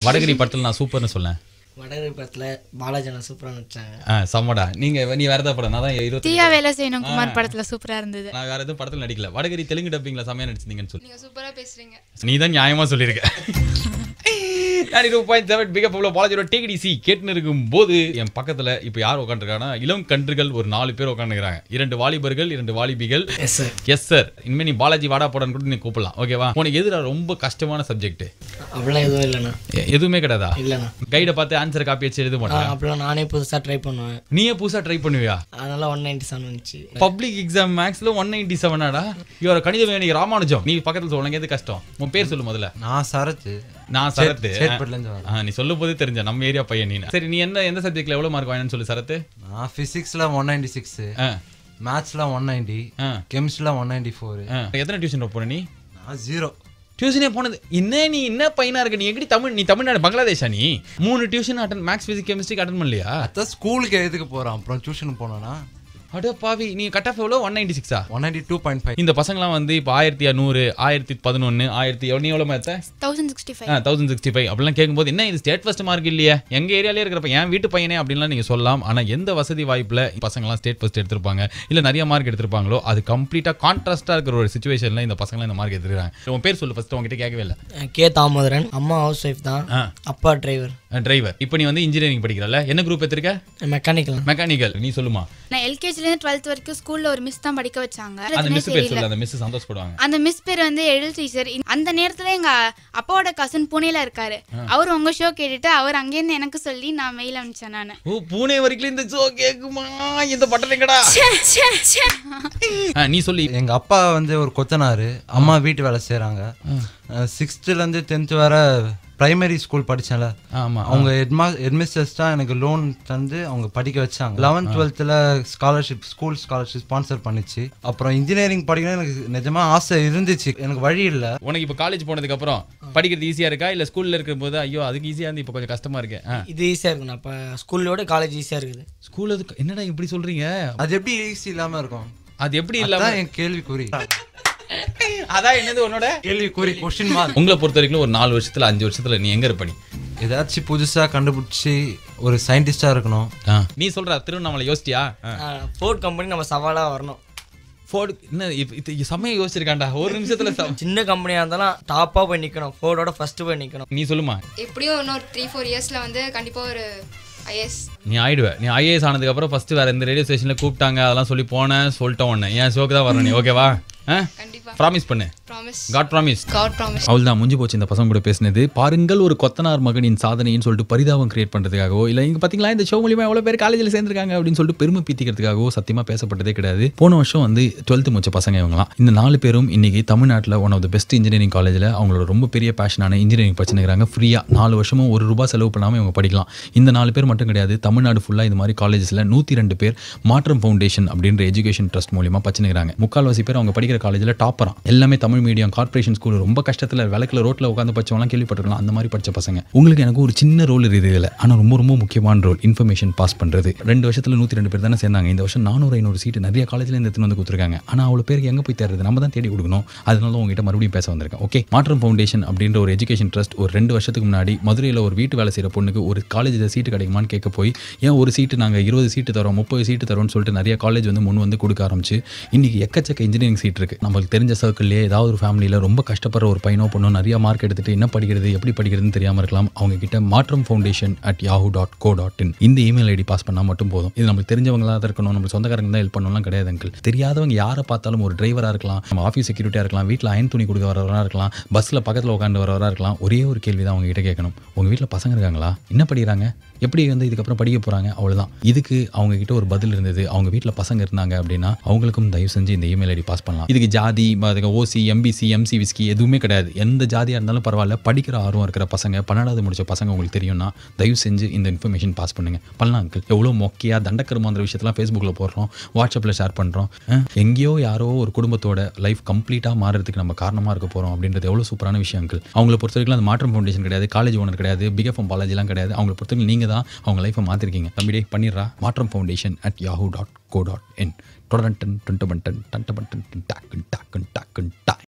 வடகரி படத்துல நான் சூப்பர்னு சொல்லேன். வடகரி படத்துல பாலாஜி சூப்பரா நடிச்சாங்க. சம்மடா. நீ வேற ஏதாவது படம்? நான் தான் 20 தீயா வேலை செய்யணும் குமார் படத்துல சூப்பரா இருந்தது. நான் வேற எதுவும் படத்துல நடிக்கல. வடகரி தெலுங்கு டப்பிங்ல செமையா நடிச்சீங்கன்னு சொல்லி. நீங்க சூப்பரா பேசுறீங்க. நீ தான் நியாயமா சொல்லிருக்க. 92.7 பிகப் உள்ள பாலாஜியோட டிடிசி கேட்டுன்னு இருக்கும்போது என் பக்கத்துல இப்ப யார் உட்காந்துருக்காங்கன்னா இளம் கன்றுகள் ஒரு 4 பேர் உட்காந்துருக்காங்க. 2 வாலிபர்கள் 2 வாலிபிகள். Yes sir. இனிமே நீ பாலாஜி வாடா போடான்னு கூட நீ கூப்பிடலாம். ஓகேவா? உனக்கு எதுல ரொம்ப கஷ்டமான சப்ஜெக்ட்? அப்படிலாம் எதுவும் இல்லைண்ணா. எதுவுமே கிடையாதா? இல்லைண்ணா. கைடை பார்த்து ஆன்சர் காப்பி வச்சு எழுத மாட்டேன். அப்படிலாம் நானே புதுசா ட்ரை பண்ணுவேன். நீயே புதுசா ட்ரை பண்ணுவியா? அதனால 197 வந்துச்சு. பப்ளிக் எக்ஸாம் மேக்ஸ்ல 197ஆடா? இவர கணித வேணிக்கு ராமானுஜம். நீ பக்கத்துல உனக்கு எது கஷ்டம்? உன் பேர் சொல்லு முதல்ல. நான் சரத். நீ சொல்லும் போதே தெரிஞ்ச நம்ம ஏரியா பையன் நீ. சரி, நீ எந்த சப்ஜெக்ட்ல எவ்வளவு மார்க் வாங்கினு சொல்லு சரத். நான் பிசிக்ஸ்ல 196, மேத்ஸ்ல 190, கெமிஸ்ட்ரில 194. எத்தனை டியூஷன் போற நீ? நான் 0 டியூஷனே போனது. நீ என்ன பையனா இருக்க? நீ எப்படி நீ தமிழ்நாடு பங்களாதேஷா? நீ 3 tuition attend maths physics chemistry attend பண்ணலையா? அதான் ஸ்கூலுக்கு எதுக்கு போறான்? அப்புறம் டியூஷன் போனானா? அட பாவி, நீ கட் ஆஃப் எவ்வளோ? 196ஆ? 192.5. இந்த பசங்கலாம் வந்து இப்போ 1100, 1011, 1000 நீ எவ்வளோ மேத்த? 1065. 1065 அப்படிலாம் கேட்கும்போது என்ன இது ஸ்டேட் ஃபர்ஸ்ட் மார்க் இல்லையே, எங்க ஏரியாலே இருக்கிறப்ப என் வீட்டு பையனே அப்படின்லாம் நீங்க சொல்லலாம். ஆனா எந்த வசதி வாய்ப்புல பசங்கலாம் ஸ்டேட் ஃபர்ஸ்ட் எடுத்திருப்பாங்க இல்ல நிறைய மார்க் எடுத்திருப்பாங்களோ அது கம்ப்ளீட்டா கான்ட்ராஸ்டா இருக்கிற ஒரு சிச்சுவேஷன்ல இந்த பசங்கலாம் இந்த மார்க் எடுத்துருக்காங்க. உன் பேர் சொல்லு ஃபர்ஸ்ட். உங்ககிட்ட கேட்கவே இல்லை. கே தாமோதரன். அம்மா ஹவுஸ் ஒய்ஃப் தான், அப்பா டிரைவர். இப்போ நீ வந்து இன்ஜினியரிங் படிக்கிறல்ல, என்ன குரூப் எடுத்திருக்க? மெக்கானிக்கல். நீ சொல்லுமா. நான் எல்கேஜில இருந்து 12th வரைக்கும் ஸ்கூல்ல ஒரு மிஸ் தான் படிக்க வச்சாங்க. அந்த மிஸ் பேர் சொல்லு. அந்த மிஸ் சந்தோஷப்படுவாங்க. அந்த மிஸ் பேர் வந்து எழில் டீச்சர். அந்த நேரத்துல எங்க அப்பாவோட கசின் புனேல இருக்காரு. அவர் உங்க ஷோ கேட்டுட்டு அவர் அங்கே இருந்து எனக்கு சொல்லி நான் மெயில் அனுப்பிச்சேன். நானு புனே வரைக்கும் இந்த ஷோ கேக்குமா? இந்த பட்டம் எங்கடா? நீ சொல்லி. எங்க அப்பா வந்து ஒரு கொத்தனாரு, அம்மா வீட்டு வேலை செய்யறாங்க. 6th இருந்து 10th வர பிரைமரி ஸ்கூல் படிச்சேன்ல, அவங்க ஹெட்மிஸ்டர்ஸ் தான் எனக்கு லோன் தந்து அவங்க படிக்க வச்சாங்க. 11th 12thல ஸ்காலர்ஷிப், ஸ்கூல் ஸ்காலர்ஷிப் ஸ்பான்சர் பண்ணிச்சு. அப்புறம் இன்ஜினியரிங் படிக்கணும் எனக்கு நிஜமா ஆசை இருந்துச்சு, எனக்கு வழி இல்லை. உனக்கு இப்போ காலேஜ் போனதுக்கு அப்புறம் படிக்கிறது ஈஸியா இருக்கா இல்ல ஸ்கூல்ல இருக்கும் போது ஐயோ அதுக்கு ஈஸியா இருந்து இப்போ கொஞ்சம் கஷ்டமா இருக்கு? இது ஈஸியா இருக்கு. அப்ப ஸ்கூல்லோட காலேஜ் ஈஸியா இருக்குது. ஸ்கூல் என்னடா இப்படி சொல்றீங்க? அது எப்படி ஈஸி இல்லாம இருக்கும்? அது எப்படி இல்லாம? என் கேள்விக்குறி. அதான் என்னது உன்னோட கேள்விக்குறி, கொஸ்டின் மார்க். உங்களை பொறுத்த வரைக்கும் ஒரு 4 வருஷத்துல 5 வருஷத்துல நீ எங்க இருப்ப? ஏதாச்சும் புதுசா கண்டுபிடிச்சி ஒரு சயின்டிஸ்டா இருக்கணும். நீ சொல்ற திருவண்ணாமலை யோசிச்சியா? ஃபோர்ட் கம்பெனி நம்ம சவாலா வரணும். ஃபோர்டு என்ன சமயம் யோசிச்சிருக்காண்டா ஒரு நிமிஷத்துல. சின்ன கம்பெனியா இருந்தாலும் டாப்பா போய் நிக்கணும், ஃபோர்டோட ஃபர்ஸ்ட் போய் நிக்கணும். நீ சொல்லுமா. எப்படியும் இன்னொரு 3-4 இயர்ஸ்ல வந்து கண்டிப்பா ஒரு ஐஏஎஸ் நீ ஆயிடுவ. நீ ஐஏஎஸ் ஆனதுக்கு அப்புறம் ஃபர்ஸ்ட் வேற இந்த ரேடியோ ஸ்டேஷன்ல கூப்பிட்டாங்க அதெல்லாம் சொல்லி போனேன் சொல்லிட்டேன். ஒண்ணு என் ஷோக்கு தான் வரணும் நீ. ஓகேவா? கண்டிப்பா ப்ராமிஸ் பண்ணு. God promise. அவ்வளவுதான், முடிஞ்சு போச்சு இந்த பசங்க கூட பேசினது. பாருங்கள், ஒரு கொத்தனார் மகனின் சாதனைன்னு சொல்லிட்டு பரிதாபம் கிரியேட் பண்றதுக்காகவோ இல்ல இங்க பாத்தீங்களா இந்த ஷோ மூலியமா எவ்வளவு பேர் காலேஜில் சேர்ந்திருக்காங்க அப்படின்னு சொல்லிட்டு பெருமை பீத்திக்கிறதுக்காகவோ சத்தியமா பேசப்பட்டதே கிடையாது. போன வருஷம் வந்து 12th முடிச்ச பசங்க இவங்கலாம். இந்த 4 பேரும் இன்னைக்கு தமிழ்நாட்டில் one of the best engineering காலேஜில் அவங்களோட ரொம்ப பெரிய பேஷனான இன்ஜினியரிங் படிச்சுக்கிறாங்க. ஃப்ரீயா 4 வருஷமும் ₹1 செலவு பண்ணாம இவங்க படிக்கலாம். இந்த 4 பேர் மட்டும் கிடையாது, தமிழ்நாடு ஃபுல்லா இந்த மாதிரி காலேஜஸ்ல 102 பேர் மாற்றம் ஃபவுண்டேஷன் அப்படின்ற எஜுகேஷன் ட்ரஸ்ட் மூலியமா படிச்சுக்கிறாங்க. 3/4 பேர் அவங்க படிக்கிற காலேஜில் டாப்பரா. எல்லாமே தமிழ் மீடியம் கார்பரேஷன் ஸ்கூல், ரொம்ப கஷ்டத்துல விளக்குல ரோட்ல உட்காந்து படிச்சவங்களாம் கேள்விப்பட்டிருக்கலாம். அந்த மாதிரி படிச்ச பசங்க. உங்களுக்கு எனக்கு ஒரு சின்ன ரோல் இருக்குது இதுல, ஆனா ரொம்ப ரொம்ப முக்கியமான ரோல் இன்ஃபர்மேஷன் பாஸ் பண்றது. 2 வருஷத்துல 102 பேர் தானே சேர்ந்தாங்க. இந்த வருஷம் 400-500 சீட்டு நிறைய காலேஜ்ல இருந்து எடுத்து வந்து கொடுத்துருக்காங்க. ஆனா அவ்வளவு பேருக்கு எங்க போய் தேடுறது? நம்ம தான் தேடி கொடுக்கணும். அதனால உங்ககிட்ட மறுபடியும் பேச வந்திருக்கேன். ஓகே, மாற்றம் ஃபவுண்டேஷன் அப்படின்ற ஒரு எஜுகேஷன் ட்ரஸ்ட் ஒரு 2 வருஷத்துக்கு முன்னாடி மதுரையில் ஒரு வீட்டு வேலை செய்யற பொண்ணுக்கு ஒரு காலேஜில் சீட்டு கிடைக்குமான்னு கேட்க போய் ஏன் ஒரு சீட்டு நாங்கள் 20 சீட்டு தரோம் 30 சீட்டு தரோம்னு சொல்லிட்டு நிறைய காலேஜ் வந்து முன் வந்து கொடுக்க ஆரம்பிச்சு இன்னைக்கு எக்கச்சக்க இன்ஜினியரிங் சீட் இருக்கு. நம்மளுக்கு தெரிஞ்ச சர்க்கிள்லேயே ஏதாவது ஒரு ஃபேமிலியில் ரொம்ப கஷ்டப்படுற ஒரு பையனோ பொண்ணோ நிறைய மார்க் எடுத்துட்டு என்ன படிக்கிறது எப்படி படிக்கிறதுன்னு தெரியாமல் இருக்கலாம். அவங்க கிட்ட மாற்றம் foundation@yahoo.co.in இந்த இமெயில் ஐடி பாஸ் பண்ணால் மட்டும் போதும். இது நம்மளுக்கு தெரிஞ்சவங்களா தான் இருக்கணும், நம்ம சொந்தக்காரங்க தான் ஹெல்ப் பண்ணலாம் கிடையாது அங்கிள். தெரியாதவங்க யாரை பார்த்தாலும் ஒரு டிரைவராக இருக்கலாம், நம்ம ஆஃபீஸ் செக்யூரிட்டியாக இருக்கலாம், வீட்டில் அயன் துணி கொடுக்க வரவராக இருக்கலாம், பஸ்ஸில் பக்கத்தில் உட்காந்து வரவராக இருக்கலாம். ஒரே ஒரு கேள்வி தான் அவங்க கிட்ட கேட்கணும். உங்கள் வீட்டில் பசங்க இருக்காங்களா? என்ன படிக்கிறாங்க? எப்படி வந்து இதுக்கப்புறம் படிக்க போகிறாங்க? அவ்வளோதான். இதுக்கு அவங்க கிட்ட ஒரு பதில் இருந்தது. அவங்க வீட்டில் பசங்க இருந்தாங்க அப்படின்னா அவங்களுக்கும் தயவு செஞ்சு இந்த இமெயில் ஐடி பாஸ் பண்ணலாம். இதுக்கு ஜாதி ஓசி எம்பிசி எம்சி விஸ்கி எதுவுமே கிடையாது. எந்த ஜாதியாக இருந்தாலும் பரவாயில்ல, படிக்கிற ஆர்வம் இருக்கிற பசங்க 12வது முடிச்ச பசங்க உங்களுக்கு தெரியும்னா தயவு செஞ்சு இந்த இன்ஃபர்மேஷன் பாஸ் பண்ணுங்க. பண்ணலாம் அங்கிள். எவ்வளோ மொக்கையாக தண்டக்கருமாந்திர விஷயத்தெல்லாம் ஃபேஸ்புக்கில் போடுறோம், வாட்ஸ்அப்பில் ஷேர் பண்ணுறோம். எங்கேயோ யாரோ ஒரு குடும்பத்தோட லைஃப் கம்ப்ளீட்டாக மாறுறதுக்கு நம்ம காரணமாக இருக்க போகிறோம் அப்படின்றது எவ்வளோ சூப்பரான விஷயம் அங்கிள். அவங்கள பொறுத்த வரைக்கும் அந்த மாற்றம் ஃபவுண்டேஷன் கிடையாது, காலேஜ் ஓனர் கிடையாது, பிகஃபம் பாலாஜிலாம் கிடையாது. அவங்கள பொறுத்த வரைக்கும் நீங்கள் தான் அவங்க லைஃப்பை மாற்றிருக்கீங்க. தம்பிடே பண்ணிடுறா. மாற்றம் foundation@yahoo.co.in. தொடரன் டன் டன் டன் டன் டன் டன் டன் டன் டாக்கன் டாக்கன் டாக்கன் டாய்.